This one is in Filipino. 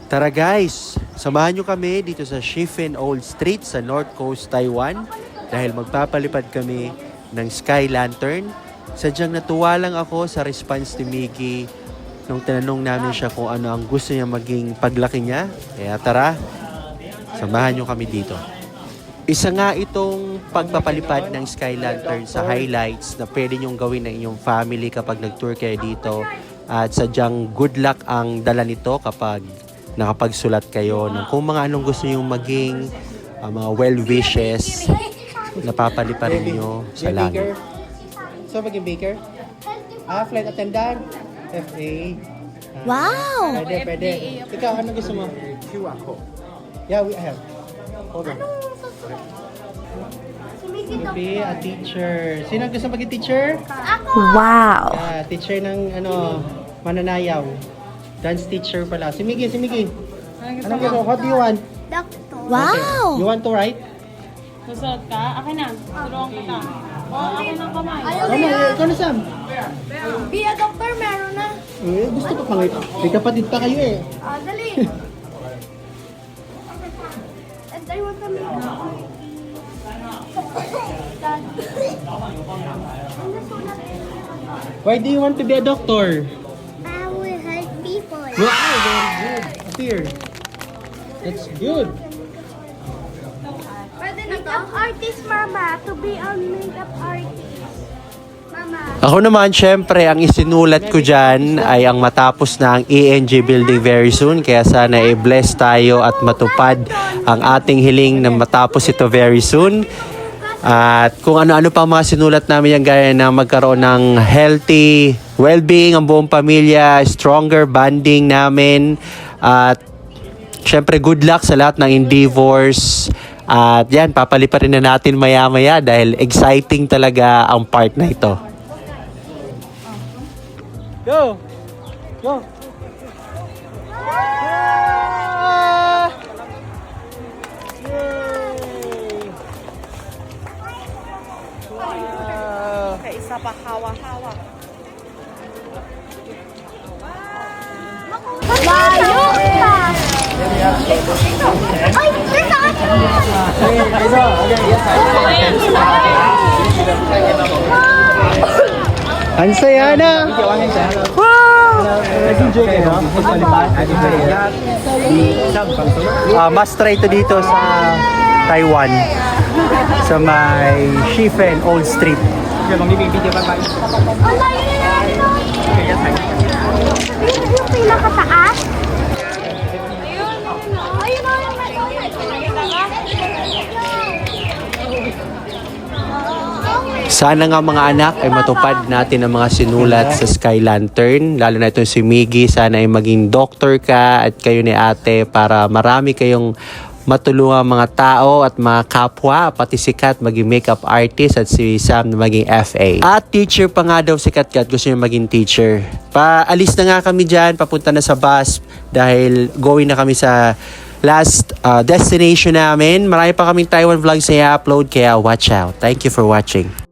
Tara guys, samahan nyo kami dito sa Shifen Old Street sa North Coast, Taiwan dahil magpapalipad kami ng Sky Lantern. Sadyang natuwa lang ako sa response ni Miggy nung tinanong namin siya kung ano ang gusto niya maging paglaki niya. Kaya tara, samahan nyo kami dito. Isa nga itong pagpapalipad ng Sky Lantern sa highlights na pwede nyong gawin ng inyong family kapag nag-tour kayo dito. At sadyang good luck ang dala nito kapag nakapagsulat kayo ng kung mga anong gusto nyong maging mga well wishes na papaliparin nyo sa langit. So, maging baker? Flight attendant? FA? Wow! Pwede. Ikaw, ano gusto mo? QR code. Yeah, I have. Hold on. Maybe a teacher. Sino gusto maging teacher? Wow! Teacher ng mananayaw. Dance teacher pala. Si Miggy. Anong gusto mo? What do you want? Doctor. Wow! You want to write? Susunod ka? Akin na. Turuan kita. Akin ang kamay. Ikaw na, Sam. Be a doctor, meron na. Gusto ko pang ito. May kapatid pa kayo eh. Dali. And I want to make Why do you want to be a doctor? I will help people. Wow, very good. Appear. That's good. Pwede na makeup artist, Mama. To be a makeup artist. Mama. Ako naman, syempre, ang isinulat ko dyan ay ang matapos na ang ENG building very soon. Kaya sana i-bless tayo at matupad ang ating hiling na matapos ito very soon. At kung ano-ano pa mga sinulat namin yan, gaya na magkaroon ng healthy well-being ang buong pamilya, stronger bonding namin. At syempre, good luck sa lahat ng endeavors. At yan, papaliparin na natin maya-maya dahil exciting talaga ang part na ito. Go! Go! Isa pa, hawa-hawa. Layo ka! Ay, nasa akin! Ang saya na! Must try to dito sa Taiwan sa may Shifen Old Street. Ang layo na ito! Yung pinakataas? Ayun na yung Sana nga mga anak ay matupad natin ang mga sinulat sa Sky Lantern. Lalo na itong si Miggy, sana ay maging doctor ka at kayo ni ate para marami kayong matulungan mga tao at mga kapwa, pati si Kat maging makeup artist at si Sam na maging FA. At teacher pa nga daw si Kat, gusto niya maging teacher. Paalis na nga kami dyan, papunta na sa bus dahil going na kami sa last destination namin. Marami pa kaming Taiwan vlogs na i-upload kaya watch out. Thank you for watching.